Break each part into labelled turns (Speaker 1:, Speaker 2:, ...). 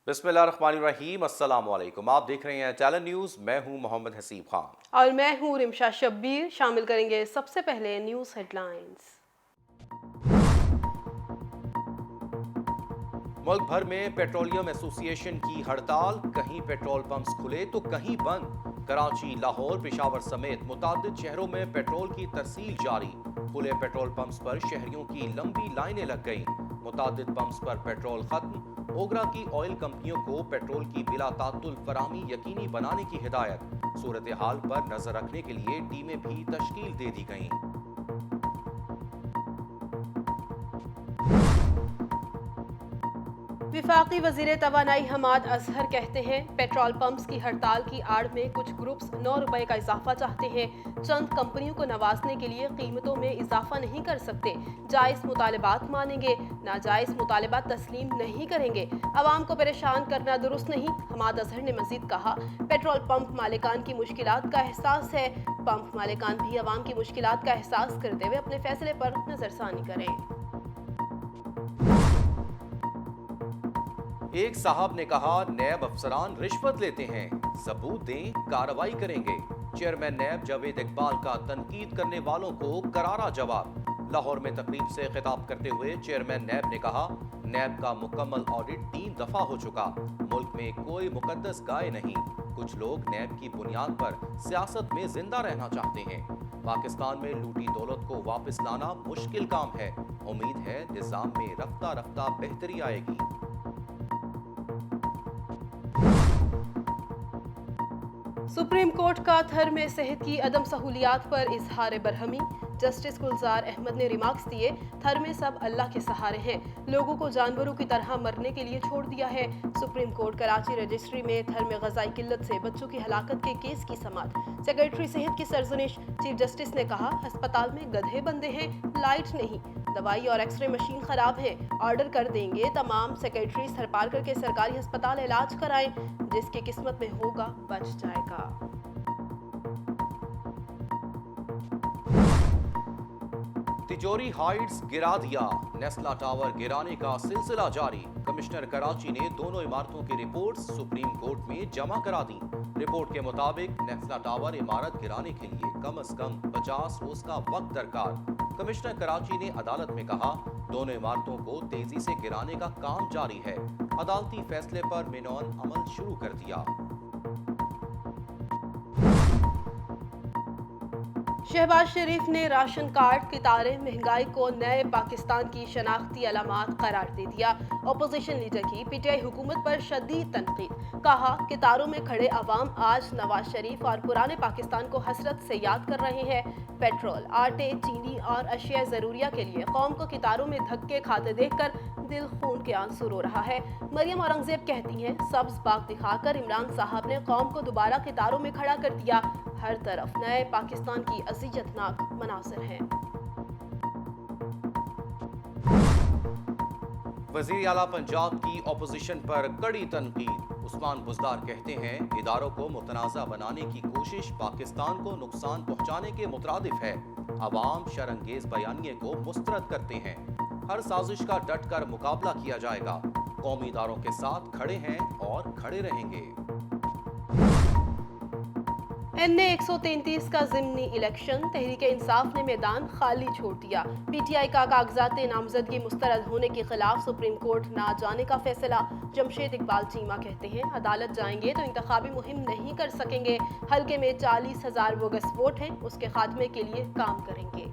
Speaker 1: बिस्मिल्लाहिर्रहमानिर्रहीम, अस्सलाम वालेकुम। आप देख रहे हैं टैलेंट न्यूज़। मैं हूं मोहम्मद हसीब खान
Speaker 2: और मैं हूं रिमशा शब्बीर। शामिल करेंगे सबसे पहले न्यूज़ हेडलाइंस।
Speaker 1: मुल्क भर में पेट्रोलियम एसोसिएशन की हड़ताल, कहीं पेट्रोल पंप्स खुले तो कहीं बंद। कराची, लाहौर, पेशावर समेत मुतादिद शहरों में पेट्रोल की तरसील जारी। खुले पेट्रोल पंप्स पर शहरियों की लंबी लाइनें लग गईं। मुतादिद पंप्स पर पेट्रोल खत्म। ओगरा की ऑयल कंपनियों को पेट्रोल की बिला तात्तुल फराहमी यकीनी बनाने की हिदायत। सूरत हाल पर नजर रखने के लिए टीमें भी तश्कील दे दी गईं।
Speaker 2: विफाकी वजीर तवानाई हमाद अजहर कहते हैं, पेट्रोल पंप्स की हड़ताल की आड़ में कुछ ग्रुप्स 9 रुपए का इजाफा चाहते हैं। चंद कंपनियों को नवाजने के लिए कीमतों में इजाफा नहीं कर सकते। जायज मुतालबात मानेंगे, नाजायज मुतालबात तस्लीम नहीं करेंगे। अवाम को परेशान करना दुरुस्त नहीं। हमाद अजहर ने मजीद कहा, पेट्रोल पंप मालिकान की मुश्किलात का एहसास है। पंप मालिकान भी अवाम की मुश्किलात का एहसास करते हुए अपने फैसले पर नजरसानी करें।
Speaker 1: एक साहब ने कहा, नैब अफसरान रिश्वत लेते हैं, सबूत दें, कार्रवाई करेंगे। चेयरमैन नैब जावेद इकबाल का तनकीद करने वालों को करारा जवाब। लाहौर में तकरीब से खिताब करते हुए चेयरमैन नैब ने कहा, नैब का मुकम्मल ऑडिट 3 दफा हो चुका। मुल्क में कोई मुकद्दस गाय नहीं। कुछ लोग नैब की बुनियाद पर सियासत में जिंदा रहना चाहते हैं। पाकिस्तान में लूटी दौलत को वापस लाना मुश्किल काम है। उम्मीद है निजाम में रफ्ता रफ्ता बेहतरी आएगी।
Speaker 2: सुप्रीम कोर्ट का थर में सेहत की अदम सहूलियात पर इजहार बरहमी। जस्टिस गुलजार अहमद ने रिमार्क्स दिए, थर में सब अल्लाह के सहारे हैं। लोगों को जानवरों की तरह मरने के लिए छोड़ दिया है। सुप्रीम कोर्ट कराची रजिस्ट्री में थर में गजाई किल्लत से बच्चों की हलाकत के केस की समाअत। सेक्रेटरी सेहत की सरजनिश। चीफ जस्टिस ने कहा, अस्पताल में गधे बंधे हैं, लाइट नहीं, दवाई और एक्सरे मशीन खराब है। ऑर्डर कर देंगे तमाम सेक्रेटरीज हड़ताल करके सरकारी अस्पताल इलाज कराएं। जिसकी किस्मत में होगा बच जाएगा।
Speaker 1: तिजोरी हाइट्स गिरा दिया, नेस्ला टावर गिराने का सिलसिला जारी। कमिश्नर कराची ने दोनों इमारतों की रिपोर्ट्स सुप्रीम कोर्ट में जमा करा दी। रिपोर्ट के मुताबिक नेस्ला टावर इमारत गिराने के लिए कम से कम 50 रोज का वक्त दरकार। कमिश्नर कराची ने अदालत में कहा, दोनों इमारतों को तेजी से गिराने का काम जारी है। अदालती फैसले पर मिनौन अमल शुरू कर दिया।
Speaker 2: शहबाज शरीफ ने राशन कार्ड कितारें महंगाई को नए पाकिस्तान की शनाख्ती अलामत करार दे दिया। अपोजिशन लीडर की पीटीआई हुकूमत पर शदीद तनकीद। कहा, कितारों में खड़े अवाम आज नवाज शरीफ और पुराने पाकिस्तान को हसरत से याद कर रहे हैं। पेट्रोल, आटे, चीनी और अशिया जरूरिया के लिए कौम को कितारों में धक्के खाते देखकर दिल खून के आंसू रो रहा है। मरियम औरंगजेब कहती हैं, सब्ज बाग दिखाकर इमरान साहब ने कौम को दोबारा कितारों में खड़ा कर दिया। हर तरफ नए पाकिस्तान की अज़ियतनाक मनाज़िर हैं।
Speaker 1: वज़ीर आला पंजाब की अपोजिशन पर कड़ी तनकीद। उस्मान बुज़दार कहते हैं, इदारों को मुतनाज़ा बनाने की कोशिश पाकिस्तान को नुकसान पहुंचाने के मुतरादिफ है। अवाम शरंगेज बयानिए को मुस्तरद करते हैं। हर साजिश का डट कर मुकाबला किया जाएगा। कौमी इदारों के साथ खड़े हैं और खड़े रहेंगे।
Speaker 2: NA 133 का ज़िमनी इलेक्शन, तहरीक इंसाफ ने मैदान खाली छोड़ दिया। पीटीआई का कागजात नामजदगी मुस्तरद होने के खिलाफ सुप्रीम कोर्ट ना जाने का फैसला। जमशेद इकबाल चीमा कहते हैं, अदालत जाएंगे तो इंतखाबी मुहिम नहीं कर सकेंगे। हल्के में 40,000 बोगस वोट हैं, उसके खात्मे के लिए काम करेंगे।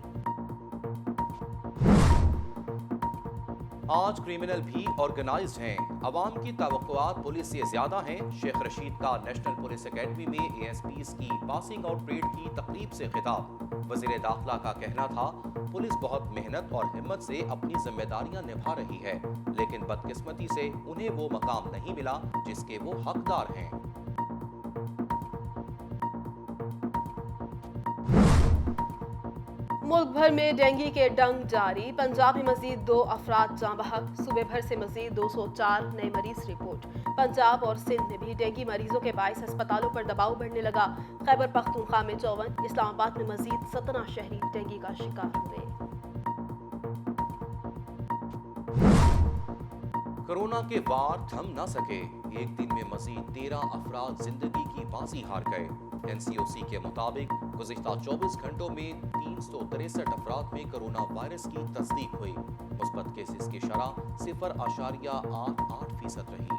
Speaker 1: आज क्रिमिनल भी ऑर्गेनाइज्ड हैं। अवाम की तवक्कुआत पुलिस से ज्यादा हैं। शेख रशीद का नेशनल पुलिस एकेडमी में ASPs की पासिंग आउट परेड की तकरीब से खिताब। वज़ीर दाखिला का कहना था, पुलिस बहुत मेहनत और हिम्मत से अपनी जिम्मेदारियां निभा रही है, लेकिन बदकिस्मती से उन्हें वो मकाम नहीं मिला जिसके वो हकदार हैं।
Speaker 2: मुल्क भर में डेंगू के डंग जारी। पंजाब में मजीद 2 अफराद जाँ बहक। सूबे भर से मजीद 204 नए मरीज रिपोर्ट। पंजाब और सिंध में भी डेंगू मरीजों के बायस अस्पतालों पर दबाव बढ़ने लगा। खैबर पख्तूनख्वा में 54, इस्लामाबाद में मजीद 17 शहरी डेंगू का शिकार हुए।
Speaker 1: कोरोना के वार थम न सके, एक दिन में मजीद 13 अफराद जिंदगी की बाजी हार गए। NCOC के मुताबिक गुज़िश्ता 24 घंटों में 363 अफराद में कोरोना वायरस की तस्दीक हुई। मुस्बत केसेस की शरह 0.88% रही।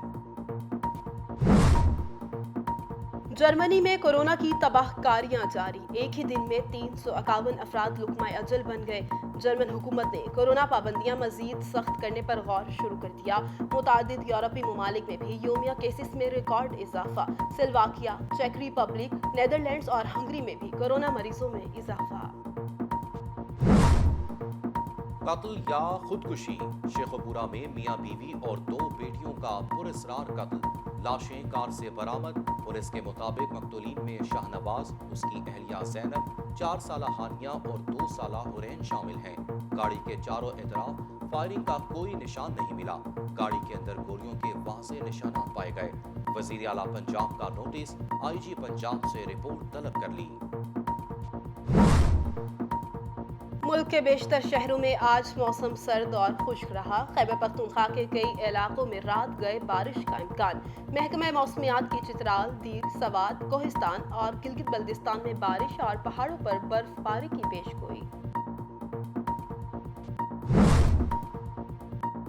Speaker 2: जर्मनी में कोरोना की तबाहकारियां जारी, एक ही दिन में 351 अफराद लुकमाए अजल बन गए। जर्मन हुकूमत ने कोरोना पाबंदियां मजीद सख्त करने पर गौर शुरू कर दिया। मुतादिद यूरोपीय ममालिक में भी योमिया केसेस में रिकॉर्ड इजाफा। स्लोवाकिया, चेक रिपब्लिक, नेदरलैंड्स और हंगरी में भी कोरोना मरीजों में इजाफा।
Speaker 1: कत्ल या खुदकुशी, शेखोपुरा में मियां बीवी और 2 बेटियों का पुरस्रार कत्ल, लाशें कार से बरामद। पुलिस के मुताबिक मकतूलीन में शाहनवाज, उसकी अहलिया ज़ैनब, 4 साला हानिया और 2 साला हुरैन शामिल हैं। गाड़ी के चारों इतराफ फायरिंग का कोई निशान नहीं मिला। गाड़ी के अंदर गोलियों के वाज़ेह निशानात पाए गए। वज़ीर आला पंजाब का नोटिस, IG पंजाब से रिपोर्ट तलब कर ली।
Speaker 2: मुल्क के बेशतर शहरों में आज मौसम सर्द और खुश्क रहा। खैबर पख्तूनख्वा के कई इलाकों में रात गए बारिश का इम्कान। महकमा मौसमियात की चित्राल, दीर, सवात, कोहिस्तान और गिलगित बल्दिस्तान में बारिश और पहाड़ों पर बर्फबारी की पेशगोई।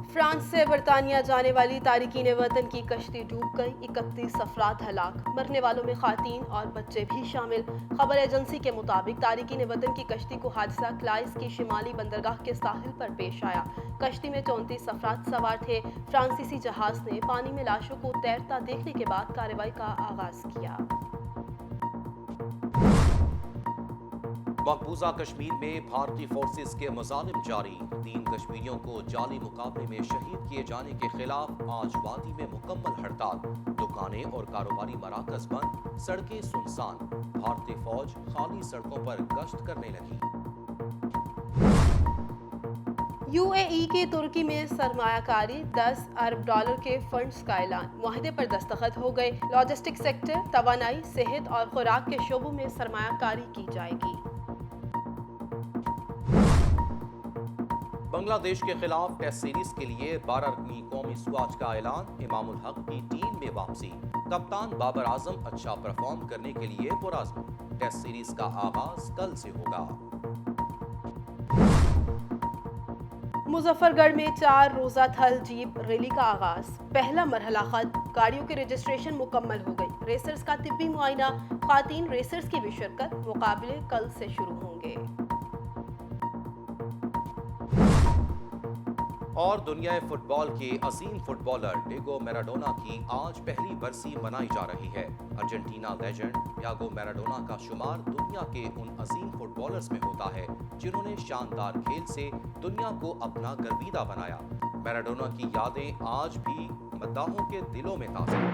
Speaker 2: फ्रांस से बरतानिया जाने वाली तारिकीन वतन की कश्ती डूब गई, 31 अफराद हलाक, मरने वालों में खातीन और बच्चे भी शामिल। खबर एजेंसी के मुताबिक तारिकीन वतन की कश्ती को हादसा क्लाइस की शिमाली बंदरगाह के साहिल पर पेश आया। कश्ती में 34 अफराद सवार थे। फ्रांसीसी जहाज ने पानी में लाशों को तैरता देखने के बाद कार्रवाई का आगाज किया।
Speaker 1: मकबूजा कश्मीर में भारतीय फोर्सेस के मजालिम जारी, 3 कश्मीरियों को जाली मुकाबले में शहीद किए जाने के खिलाफ आज वादी में मुकम्मल हड़ताल। दुकानें और कारोबारी मराकज बंद, सड़कें सुनसान। भारतीय फौज खाली सड़कों पर गश्त करने लगी।
Speaker 2: UAE की तुर्की में सरमायाकारी, $10 अरब के फंड्स का ऐलान, मुआहदे पर दस्तखत हो गए। लॉजिस्टिक सेक्टर, तवानाई, सेहत और खुराक के शोबों में सरमायाकारी की जाएगी।
Speaker 1: बांग्लादेश के खिलाफ टेस्ट सीरीज के लिए 12 रकनी कौमी स्क्वाड का ऐलान, इमामुल हक की टीम में वापसी। कप्तान बाबर आजम अच्छा परफॉर्म करने के लिए पुरअज़्म। टेस्ट सीरीज का आगाज कल से होगा।
Speaker 2: मुजफ्फरगढ़ में 4 रोजा थल जीप रैली का आगाज, पहला मरहला खत्म, गाड़ियों की रजिस्ट्रेशन मुकम्मल हो गई। रेसर्स का तिब्बी मुआयना, खातीन रेसर्स की भी शिरकत। मुकाबले कल से शुरू होंगे।
Speaker 1: और दुनिया फुटबॉल के अजीम फुटबॉलर डिगो मैराडोना की आज पहली बरसी मनाई जा रही है। अर्जेंटीना लेजेंड डिएगो मैराडोना का शुमार दुनिया के उन अजीम फुटबॉलर्स में होता है जिन्होंने शानदार खेल से दुनिया को अपना गर्विदा बनाया। मैराडोना की यादें आज भी मद्दाहों के दिलों में ताज़ा हैं।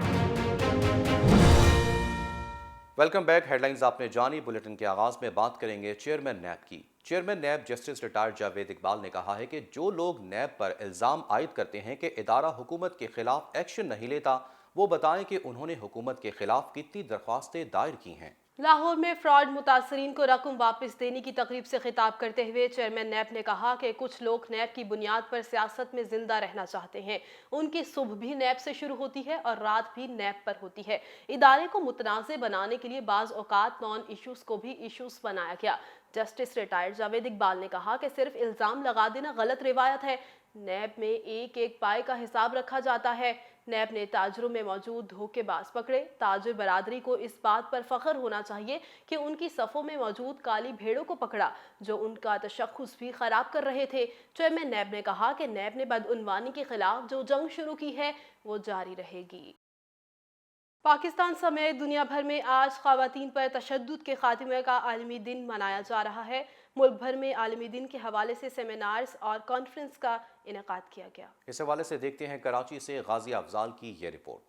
Speaker 1: Welcome back. हेडलाइंस आपने जानी। बुलेटिन के आगाज में बात करेंगे चेयरमैन नैब की। Chairman NAB justice retired Javed Iqbal ने कहा है कि जो लोग नैब पर इल्ज़ाम आयद करते हैं कि इदारा हुकूमत के खिलाफ एक्शन नहीं लेता, वो बताएं कि उन्होंने हुकूमत के खिलाफ कितनी दरख्वास्तें दायर की हैं।
Speaker 2: लाहौर में फ्रॉड मुतासरीन को रकम वापस देने की तकरीब से खिताब करते हुए चेयरमैन नैब ने कहा कि कुछ लोग नैब की बुनियाद पर सियासत में जिंदा रहना चाहते हैं। उनकी सुबह भी नैब से शुरू होती है और रात भी नैब पर होती है। इदारे को मुतनाज़ बनाने के लिए बाज़ औकात नॉन इशूज़ को भी इशूज़ बनाया गया। जस्टिस रिटायर्ड जावेद इकबाल ने कहा कि सिर्फ इल्ज़ाम लगा देना गलत रिवायत है। नैब में एक एक पाए का हिसाब रखा जाता है। नैब ने ताजरों में मौजूद धोखेबाज पकड़े। ताजर बरादरी को इस बात पर फख्र होना चाहिए कि उनकी सफ़ों में मौजूद काली भेड़ों को पकड़ा जो उनका तशख्खुस भी खराब कर रहे थे। चेयरमैन नैब ने कहा कि नैब ने बदउनवानी के खिलाफ जो जंग शुरू की है वो जारी रहेगी। पाकिस्तान समेत दुनिया भर में आज ख़वातीन पर तशद्दुद के खात्मे का आलमी दिन मनाया जा रहा है। मुल्क भर में आलमी दिन के हवाले से सेमिनार्स और कॉन्फ्रेंस का इनेकाद किया गया।
Speaker 1: इस हवाले से देखते हैं कराची से गाजी अफजाल की ये रिपोर्ट।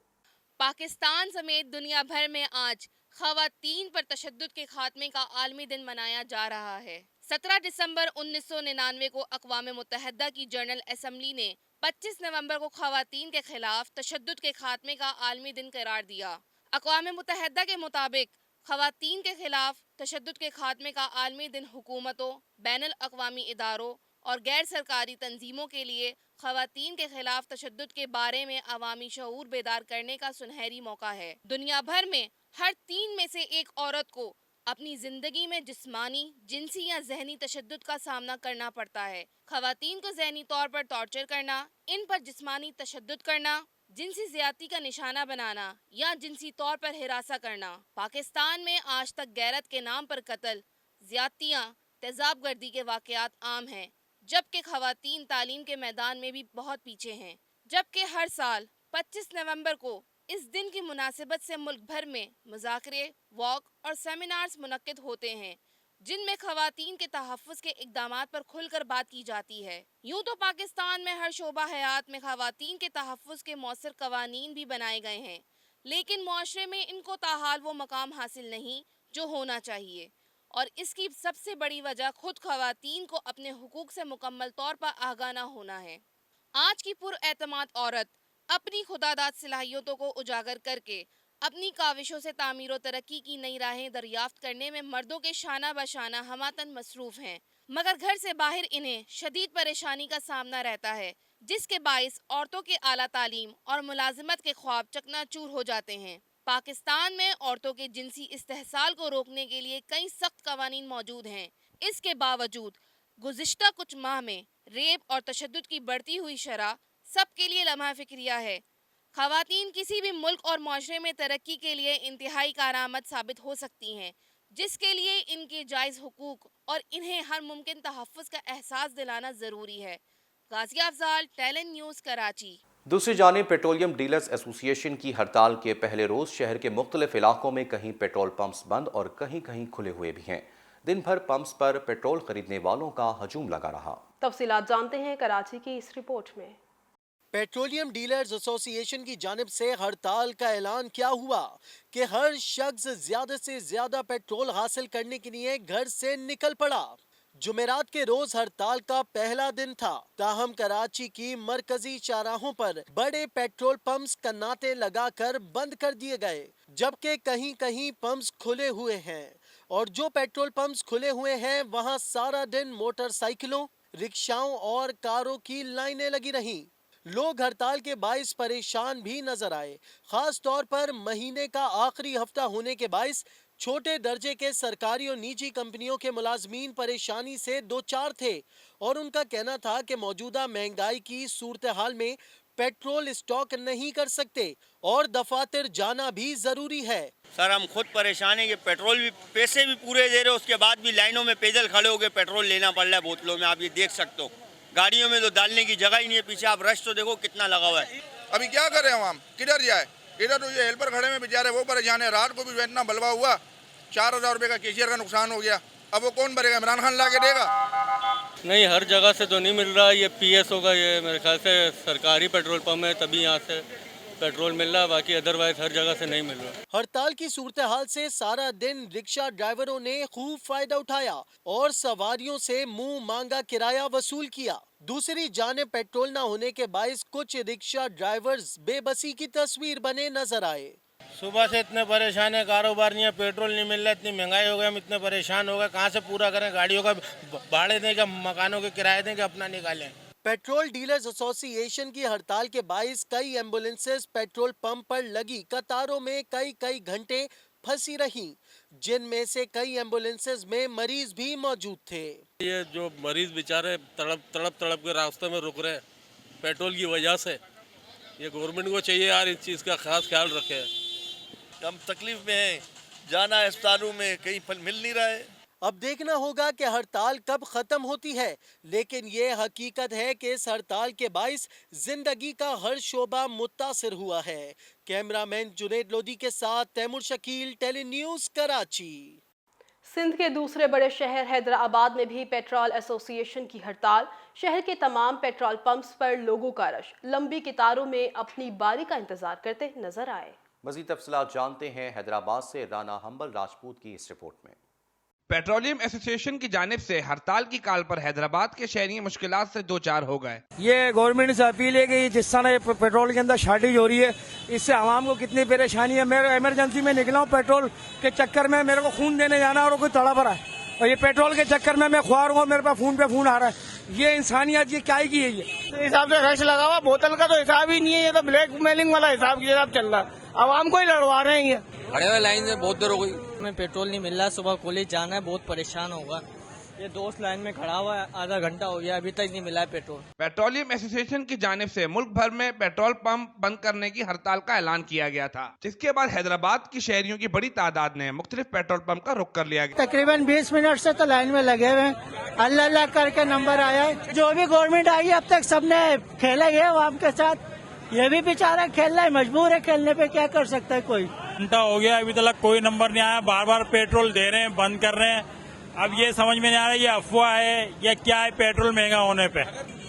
Speaker 3: पाकिस्तान समेत दुनिया भर में आज ख़वातीन पर तशद्दुद के खात्मे का आलमी दिन मनाया जा रहा है। 17 दिसंबर 1999 को अक़वाम मुत्तहिदा की जनरल असम्बली ने 25 नवंबर को ख़वातीन के खिलाफ तशद्दुद के खात्मे का आलमी दिन करार दिया। अक़वाम मुत्तहिदा के मुताबिक ख़वातीन के खिलाफ तशद्दुद के खात्मे का आलमी दिन हुकूमतों, बैनुल अक़वामी इदारों और गैर सरकारी तंजीमों के लिए ख़वातीन के खिलाफ तशद्दुद के बारे में अवामी शऊर बेदार करने का सुनहरी मौका है। दुनिया भर में हर 3 में से एक औरत को अपनी जिंदगी में जिस्मानी, जिनसी या जहनी तशद्दुद का सामना करना पड़ता है। ख़वातीन को ज़हनी तौर पर टॉर्चर करना, इन पर जिस्मानी तशद्दुद करना, जिनसी ज़्यादती का निशाना बनाना या जिनसी तौर पर हिरासा करना। पाकिस्तान में आज तक गैरत के नाम पर कत्ल, ज़्यादतियाँ, तेज़ाब गर्दी के वाक़यात आम हैं, जबकि ख़वातीन तालीम के मैदान में भी बहुत पीछे हैं। जबकि हर साल 25 नवंबर को इस दिन की मुनासिबत से मुल्क भर में मुज़ाकरे, वॉक और सेमिनार्स मुनक्किद होते हैं, जिनमें ख़वातीन के तहफ़्फ़ुज़ के इक़दामात पर खुलकर बात की जाती है। यूँ तो पाकिस्तान में हर शोबा हयात में ख़वातीन के तहफ़्फ़ुज़ के मौसर क़वानीन भी बनाए गए हैं, लेकिन मुआशरे में इनको ताहाल वो मकाम हासिल नहीं जो होना चाहिए, और इसकी सबसे बड़ी वजह खुद ख़वातीन को अपने हुकूक से मुकम्मल तौर पर आगाह न होना है। आज की पुरएतमाद औरत अपनी खुदादाद सलाहियतों को उजागर करके अपनी काविशों से तामीर व तरक्की की नई राहें दरियाफ्त करने में मर्दों के शाना बशाना हमातन मसरूफ़ हैं, मगर घर से बाहर इन्हें शदीद परेशानी का सामना रहता है, जिसके बाइस औरतों के आला तालीम और मुलाजमत के ख्वाब चकनाचूर हो जाते हैं। पाकिस्तान में औरतों के जिनसी इस्तेहसाल को रोकने के लिए कई सख्त कवानीन मौजूद हैं। इसके बावजूद गुज़िश्ता कुछ माह में रेप और तशद्दुद की बढ़ती हुई शरह सबके लिए लम्हा फ़िक्रिया है। ख़वातीन किसी भी मुल्क और माशरे में तरक्की के लिए इंतहाई कारआमद साबित हो सकती हैं, जिसके लिए इनके जायज़ हुकूक और इन्हें हर मुमकिन तहफ़्फ़ुज़ का एहसास दिलाना ज़रूरी है। गाज़िया अफ़ज़ाल, टैलेंट न्यूज़, कराची।
Speaker 1: दूसरी जानिब पेट्रोलियम डीलर्स एसोसिएशन की हड़ताल के पहले रोज़ शहर के मुख्तलिफ इलाकों में कहीं पेट्रोल पंप्स बंद और कहीं कहीं खुले हुए भी हैं। दिन भर पंप्स पर पेट्रोल खरीदने वालों का हजूम लगा रहा।
Speaker 2: तफसीलात जानते हैं कराची की इस रिपोर्ट में।
Speaker 4: पेट्रोलियम डीलर्स एसोसिएशन की जानिब से हड़ताल का ऐलान क्या हुआ कि हर शख्स ज्यादा से ज्यादा पेट्रोल हासिल करने के लिए घर से निकल पड़ा। जुमेरात के रोज हड़ताल का पहला दिन था, ताहम कराची की मरकजी चौराहों पर बड़े पेट्रोल पंप्स कन्नाटे लगाकर बंद कर दिए गए, जबकि कहीं कहीं पंप्स खुले हुए हैं। और जो पेट्रोल पंप्स खुले हुए हैं वहां सारा दिन मोटरसाइकिलों, रिक्शाओं और कारों की लाइनें लगी रहीं। लोग हड़ताल के बाइस परेशान भी नजर आए, खास तौर पर महीने का आखिरी हफ्ता होने के बाइस छोटे दर्जे के सरकारी और निजी कंपनियों के मुलाजमीन परेशानी से दो चार थे और उनका कहना था कि मौजूदा महंगाई की सूरत हाल में पेट्रोल स्टॉक नहीं कर सकते और दफातर जाना भी जरूरी है।
Speaker 5: सर हम खुद परेशान हैं कि पेट्रोल भी पैसे भी पूरे दे रहे हो, उसके बाद भी लाइनों में पैदल खड़े होकर पेट्रोल लेना पड़ रहा है बोतलों में। आप ये देख सकते हो, गाड़ियों में तो डालने की जगह ही नहीं है। पीछे आप रश तो देखो कितना लगा हुआ है।
Speaker 6: अभी क्या करें हम, किधर जाए? इधर तो ये हेल्पर खड़े में बेचारे वो परेशान है। रात को भी इतना बलवा हुआ, 4,000 रुपये का केशियर का नुकसान हो गया। अब वो कौन भरेगा? इमरान खान ला के देगा?
Speaker 7: नहीं, हर जगह से तो नहीं मिल रहा। ये PSO का ये मेरे ख्याल से सरकारी पेट्रोल पंप है, तभी यहाँ से पेट्रोल मिल रहा है, बाकी अदरवाइज हर जगह से नहीं मिल रहा।
Speaker 4: हड़ताल की सूरत हाल से सारा दिन रिक्शा ड्राइवरों ने खूब फायदा उठाया और सवारियों से मुंह मांगा किराया वसूल किया। दूसरी जानिब पेट्रोल न होने के बाइस कुछ रिक्शा ड्राइवर्स बेबसी की तस्वीर बने नजर आए।
Speaker 8: सुबह से इतने परेशान है, कारोबार नहीं है, पेट्रोल नहीं मिल रहा, इतनी महंगाई हो गई, हम इतने परेशान हो गए। कहाँ से पूरा करें? गाड़ियों का भाड़े दें क्या, मकानों के किराए दें क्या, अपना निकालें।
Speaker 4: पेट्रोल डीलर्स एसोसिएशन की हड़ताल के बाइस कई एम्बुलेंसेस पेट्रोल पंप पर लगी कतारों में कई घंटे फंसी रहीं, जिनमें से कई एम्बुलेंसेस में मरीज भी मौजूद थे।
Speaker 7: ये जो मरीज बेचारे तड़प के रास्ते में रुक रहे पेट्रोल की वजह से, ये गवर्नमेंट को चाहिए यार इस चीज़ का खास ख्याल रखे।
Speaker 5: हम तकलीफ में हैं, जाना अस्पतालों में कहीं फल मिल नहीं रहा है।
Speaker 4: अब देखना होगा कि हड़ताल कब खत्म होती है, लेकिन ये हकीकत है कि इस हड़ताल के बाइस जिंदगी का हर शोबा मुतासिर हुआ है। कैमरामैन जुनेद लोधी के साथ तैमूर शकील, टेली न्यूज़, कराची।
Speaker 2: सिंध के दूसरे बड़े शहर हैदराबाद में भी पेट्रोल एसोसिएशन की हड़ताल। शहर के तमाम पेट्रोल पंप्स पर लोगों का रश लंबी कतारों में अपनी बारी का इंतजार करते नजर आए।
Speaker 1: मज़ीद तफसीलात जानते हैं हैदराबाद से राना हम्बल राजपूत की इस रिपोर्ट में।
Speaker 9: पेट्रोलियम एसोसिएशन की जानिब से हड़ताल की काल पर हैदराबाद के शहरी मुश्किलात से दो चार हो गए।
Speaker 10: ये गवर्नमेंट से अपील है कि जिस तरह पेट्रोल के अंदर शॉर्टेज हो रही है, इससे आवाम को कितनी परेशानी है। मैं इमरजेंसी में निकला हूँ, पेट्रोल के चक्कर में मेरे को खून देने जाना और कोई तड़प रहा है, और ये पेट्रोल के चक्कर में मैं ख्वार हूँ, मेरे पास पे फोन आ रहा है। ये इंसानियत ये क्या की है? ये हिसाब से रश लगा हुआ, बोतल का तो हिसाब ही नहीं है, ये तो ब्लैक मेलिंग वाला हिसाब चल रहा है। आवाम को ही लड़वा रहे हैं। ये
Speaker 11: खड़े हुए लाइन में बहुत देर हो गई, हमें पेट्रोल नहीं मिल रहा, सुबह कॉलेज जाना है, बहुत परेशान होगा। ये दोस्त लाइन में खड़ा हुआ है, आधा घंटा हो गया, अभी तक नहीं मिला है पेट्रोल।
Speaker 9: पेट्रोलियम एसोसिएशन की जानिब से मुल्क भर में पेट्रोल पंप बंद करने की हड़ताल का ऐलान किया गया था, जिसके बाद हैदराबाद की शहरियों की बड़ी तादाद ने मुख्तलिफ पेट्रोल पंप का रुख कर लिया गया।
Speaker 10: तकरीबन 20 मिनट से तो लाइन में लगे हुए हैं, अल्लाह अल्लाह करके नंबर आया है। जो भी गवर्नमेंट आई अब तक सबने खेला है आवाम के साथ, ये भी बेचारा खेल रहा है, मजबूर है खेलने पे, क्या कर सकता है कोई।
Speaker 12: घंटा हो गया, अभी तक कोई नंबर नहीं आया, बार बार पेट्रोल दे रहे हैं, बंद कर रहे हैं। अब ये समझ में नहीं आ रहा है ये अफवाह है या क्या है पेट्रोल महंगा होने पे।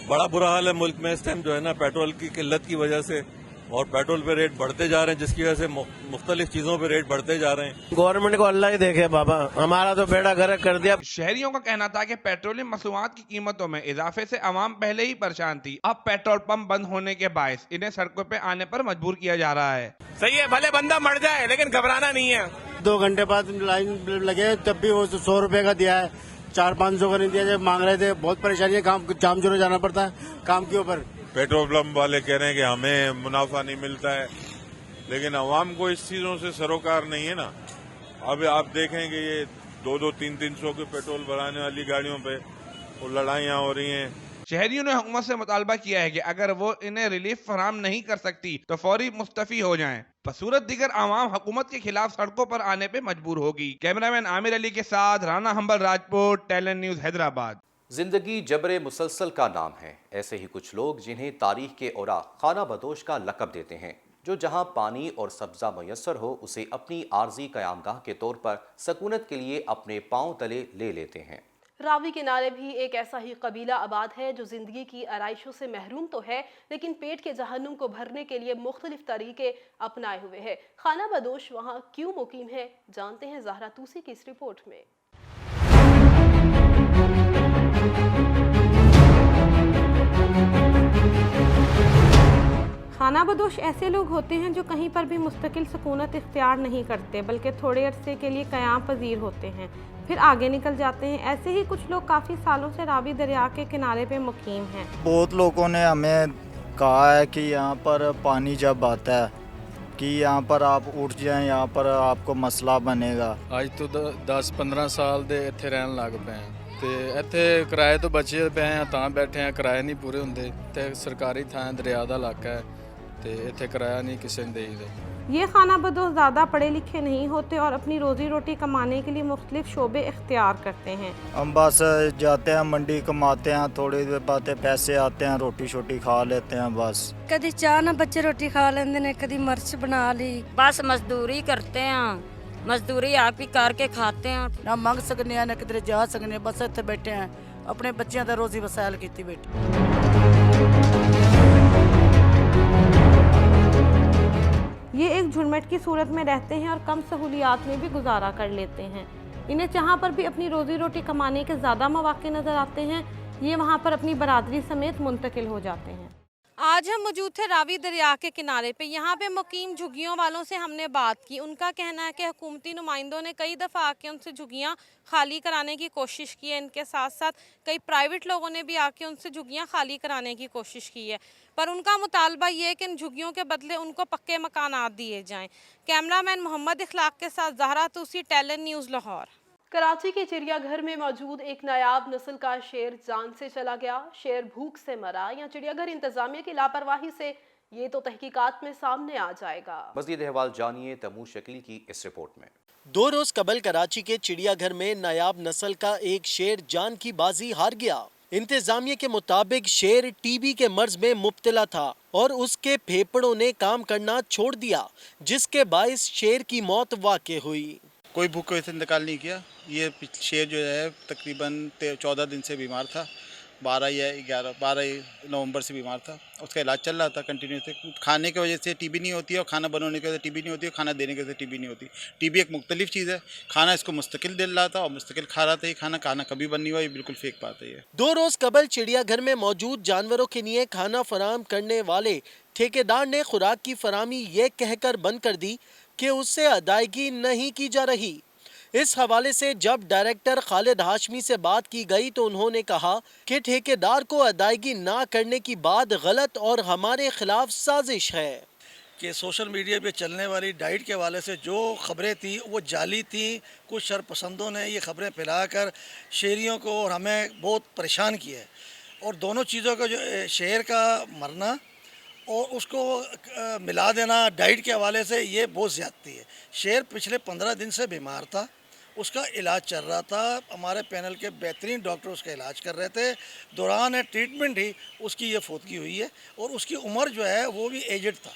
Speaker 13: बड़ा बुरा हाल है मुल्क में इस टाइम जो है ना, पेट्रोल की किल्लत की वजह से, और पेट्रोल पे रेट बढ़ते जा रहे हैं, जिसकी वजह से मुख्तलिफ चीजों पे रेट बढ़ते जा रहे हैं।
Speaker 10: गवर्नमेंट को अल्लाह ही देखे बाबा, हमारा तो बेड़ा गर्क कर दिया।
Speaker 9: शहरियों का कहना था कि पेट्रोलियम मसनूआत की कीमतों में इजाफे से अवाम पहले ही परेशान थी, अब पेट्रोल पंप बंद होने के बायस इन्हें सड़कों पे आने पर मजबूर किया जा रहा है।
Speaker 8: सही है, भले बंदा मर जाए लेकिन घबराना नहीं है।
Speaker 10: 2 घंटे बाद लाइन लगे, तब भी वो 100 रुपए का दिया है, 400-500 का नहीं दिया। जब मांग रहे थे, बहुत परेशानी है, काम जोर जाना पड़ता है काम के ऊपर।
Speaker 13: पेट्रोल पंप वाले कह रहे हैं कि हमें मुनाफा नहीं मिलता है, लेकिन अवाम को इस चीजों से सरोकार नहीं है ना। अब आप देखें कि ये 200-300 के पेट्रोल भराने वाली गाड़ियों पे वो लड़ाइयाँ हो रही हैं।
Speaker 9: शहरियों ने हुकूमत से मुतालबा किया है कि अगर वो इन्हें रिलीफ फराहम नहीं कर सकती तो फौरी मुस्तफी हो जाएं। बसूरत दिगर आवाम हुकूमत के खिलाफ सड़कों पर आने पे मजबूर होगी। कैमरामैन आमिर अली के साथ Rana humble Rajput, talent news Hyderabad.
Speaker 1: जिंदगी जबरे मुसलसल का नाम है। ऐसे ही कुछ लोग जिन्हें तारीख के औरा खाना बदोश का लक़ब देते हैं, जो जहां पानी और सब्जा मैसर हो उसे अपनी आर्जी क़यामगाह के तौर पर सकूनत के लिए अपने पांव तले ले लेते हैं।
Speaker 2: रावी किनारे भी एक ऐसा ही कबीला आबाद है जो जिंदगी की आराइशों से महरूम तो है, लेकिन पेट के जहन्नुम को भरने के लिए मुख्तलिफ तरीके अपनाए हुए है। खाना बदोश वहाँ क्यों मुकीम है, जानते हैं ज़हरा तूसी की इस रिपोर्ट में। खाना बदोश ऐसे लोग होते हैं जो कहीं पर भी मुस्तकिल सुकूनत इख्तियार नहीं करते, बल्कि थोड़े अरसे के लिए क़याम पजीर होते हैं, फिर आगे निकल जाते हैं। ऐसे ही कुछ लोग काफ़ी सालों से रावी दरिया के किनारे पे मुकीम हैं।
Speaker 14: बहुत लोगों ने हमें कहा है कि यहाँ पर पानी जब आता है कि यहाँ पर आप उठ जाएं, यहाँ पर आपको मसला बनेगा।
Speaker 15: आज तो 10-15 साल ਦੇ ਇੱਥੇ ਰਹਿਣ ਲੱਗ ਪਏ ਹਾਂ ਤੇ ਇੱਥੇ ਕਿਰਾਏ ਤੋਂ ਬਚੇ ਪਏ ਆ, ਤਾਂ ਬੈਠੇ ਆ, ਕਿਰਾਏ ਨਹੀਂ ਪੂਰੇ ਹੁੰਦੇ ਤੇ ਸਰਕਾਰੀ ਥਾਂ ਦਰਿਆ ਦਾ ਇਲਾਕਾ ਹੈ ਤੇ ਇੱਥੇ ਕਿਰਾਇਆ नहीं किसी ने देईदा।
Speaker 2: ये खाना बदोश ज़्यादा पढ़े लिखे नहीं होते और अपनी रोज़ी रोटी कमाने के लिए मुख्तलिफ शोबे इख्तियार करते हैं।
Speaker 14: हम बस जाते हैं मंडी, कमाते हैं, थोड़ी देर बाद पैसे आते हैं, रोटी शोटी खा लेते हैं बस।
Speaker 16: कभी चाह ना बच्चे रोटी खा लेंदे ने, कभी मिर्च बना ली, बस मजदूरी करते हैं, मजदूरी आप ही करके खाते हैं।
Speaker 17: ना मंग सकने हैं ना किधर जा सकने, बस इत्थे बैठे हैं, अपने बच्चों का रोजी वसायल कीती बैठे।
Speaker 2: ये एक झुरमट की सूरत में रहते हैं और कम सहूलियात में भी गुजारा कर लेते हैं। इन्हें जहाँ पर भी अपनी रोज़ी रोटी कमाने के ज़्यादा मौके नज़र आते हैं, ये वहाँ पर अपनी बरादरी समेत मुंतकिल हो जाते हैं। आज हम मौजूद थे रावी दरिया के किनारे पे। यहाँ पे मुकीम झुग्गियों वालों से हमने बात की। उनका कहना है कि हुकूमती नुमाइंदों ने कई दफ़ा आके उनसे झुग्गियाँ खाली कराने की कोशिश की है। इनके साथ साथ कई प्राइवेट लोगों ने भी आके उनसे झुग्गियाँ खाली कराने की कोशिश की है, पर उनका मुतालबा ये है कि इन झुग्गियों के बदले उनको पक्के मकानात दिए जाएँ। कैमरामैन मोहम्मद इखलाक के साथ ज़हरा तूसी, टैलेंट न्यूज़ लाहौर। कराची के चिड़ियाघर में मौजूद एक नायाब नस्ल का शेर जान से चला गया। शेर भूख से मरा या चिड़ियाघर इंतजामिया की लापरवाही से, ये तो तहकीकात में सामने आ जाएगा।
Speaker 1: मज़ीद अहवाल जानिए तैमूर शकील की इस रिपोर्ट में।
Speaker 4: 2 रोज कबल कराची के चिड़ियाघर में नायाब नस्ल का एक शेर जान की बाजी हार गया। इंतजामिया के मुताबिक शेर टीबी के मर्ज में मुब्तला था और उसके फेफड़ों ने काम करना छोड़ दिया, जिसके बाइस शेर की मौत वाक़ई हुई।
Speaker 18: कोई भूख को इंतकाल नहीं किया। ये शेर जो है तकरीबन 14 दिन से बीमार था 12 नवंबर से बीमार था, उसका इलाज चल रहा था कंटिन्यूसली। खाने की वजह से टीबी नहीं होती है और खाना बनाने की वजह से टीबी नहीं होती है, खाना देने की वजह से टीबी नहीं होती। टीबी एक मुख्तलिफ चीज़ है, खाना इसको मुस्तकिल दे रहा था और मुस्तकिल खा रहा था, ये खाना कभी बन नहीं हुआ, ये बिल्कुल फेक बात है।
Speaker 4: 2 रोज कबल चिड़ियाघर में मौजूद जानवरों के लिए खाना फराहम करने वाले ठेकेदार ने खुराक की फराहमी ये कहकर बंद कर दी कि उससे अदायगी नहीं की जा रही। इस हवाले से जब डायरेक्टर खालिद हाशमी से बात की गई तो उन्होंने कहा कि ठेकेदार को अदायगी ना करने की बात गलत और हमारे खिलाफ साजिश है।
Speaker 19: कि सोशल मीडिया पे चलने वाली डाइट के हवाले से जो खबरें थी वो जाली थी। कुछ शरपसंदों ने ये खबरें फैलाकर शहरियों को और हमें बहुत परेशान किया है। और दोनों चीज़ों का जो शहर का मरना और उसको मिला देना डाइट के हवाले से ये बहुत ज़्यादती है। शहर पिछले 15 दिन से बीमार था, उसका इलाज चल रहा था, हमारे पैनल के बेहतरीन डॉक्टर उसका इलाज कर रहे थे। दौरान ट्रीटमेंट ही उसकी ये फौतगी हुई है और उसकी उम्र जो है वो भी एजड था,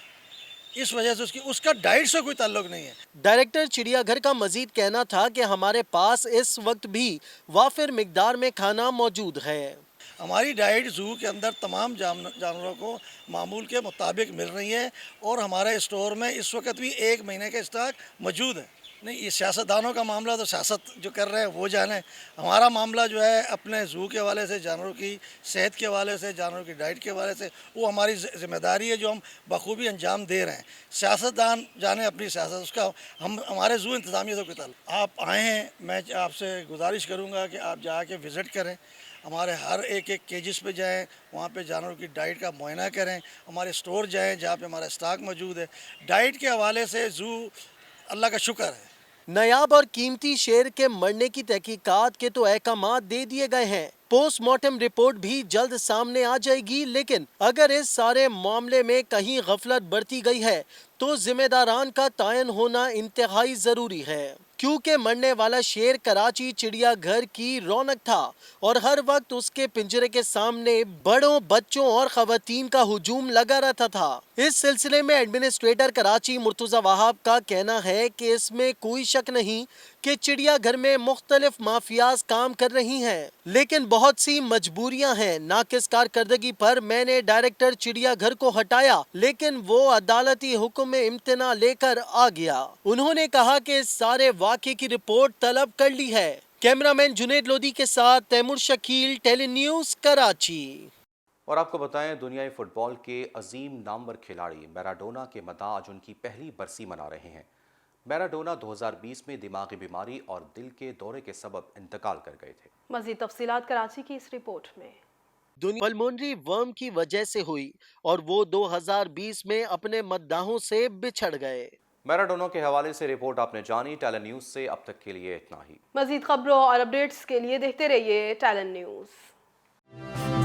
Speaker 19: इस वजह से उसका डाइट से कोई ताल्लुक नहीं है।
Speaker 4: डायरेक्टर चिड़ियाघर का मजीद कहना था कि हमारे पास इस वक्त भी वाफिर मिकदार में खाना मौजूद है।
Speaker 19: हमारी डाइट ज़ू के अंदर तमाम जानवरों को मामूल के मुताबिक मिल रही है और हमारे स्टोर में इस वक्त भी 1 महीने का स्टॉक मौजूद है। नहीं, ये सियासतदानों का मामला तो सियासत जो कर रहे हैं वो जाने। हमारा मामला जो है अपने ज़ू के हवाले से, जानवरों की सेहत के हवाले से, जानवरों की डाइट के हवाले से, वो हमारी ज़िम्मेदारी है जो हम बखूबी अंजाम दे रहे हैं। सियासतदान जाने अपनी सियासत, उसका हमारे ज़ू इंतज़ामिया से कोई ताल्लुक। आप आए हैं, मैं आपसे गुजारिश करूँगा कि आप जाके विज़िट करें, हमारे हर एक केजेस पे जाएं, वहाँ पे जानवरों की डाइट का मुआयना करें। हमारे स्टोर जाएं जहाँ पे हमारा स्टॉक मौजूद है। डाइट के हवाले से ज़ू अल्लाह का शुक्र है।
Speaker 4: नायाब और कीमती शेर के मरने की तहकीकात के तो अहकामात दे दिए गए हैं, पोस्टमार्टम रिपोर्ट भी जल्द सामने आ जाएगी। लेकिन अगर इस सारे मामले में कहीं गफलत बरती गई है तो जिम्मेदारान का तयन होना इंतहाई जरूरी है, क्योंकि मरने वाला शेर कराची चिड़ियाघर की रौनक था और हर वक्त उसके पिंजरे के सामने बड़ों, बच्चों और खवातीन का हुजूम लगा रहता था। इस सिलसिले में एडमिनिस्ट्रेटर कराची मुर्तुजा वहाब का कहना है कि इसमें कोई शक नहीं कि चिड़ियाघर में मुख्तलिफ माफियाज काम कर रही हैं, लेकिन बहुत सी मजबूरियां हैं। नाकिस कारकर्दगी पर मैंने डायरेक्टर चिड़ियाघर को हटाया, लेकिन वो अदालती हुक्म में इम्तना लेकर आ गया। उन्होंने कहा कि इस सारे वाक़े की रिपोर्ट तलब कर ली है। कैमरामैन जुनेद लोधी के साथ तैमूर शकील, टेली न्यूज़, कराची।
Speaker 1: और आपको बताएं, दुनियाई फुटबॉल के अजीम नामवर खिलाड़ी मैराडोना के मदा आज उनकी पहली बरसी मना रहे हैं। मैराडोना 2020 में दिमागी बीमारी और दिल के दौरे के सबब इंतकाल कर गए थे।
Speaker 2: मज़ीद तफसीलात कराची की इस रिपोर्ट में।
Speaker 4: पल्मोनरी वर्म की वजह से हुई और वो 2020 में अपने मद्दाहों से बिछड़ गए।
Speaker 1: मैराडोना के हवाले से रिपोर्ट आपने जानी। टैलेंट न्यूज़ से अब तक के लिए इतना ही।
Speaker 2: मज़ीद खबरों और अपडेट्स के लिए देखते रहिए टैलेंट न्यूज़।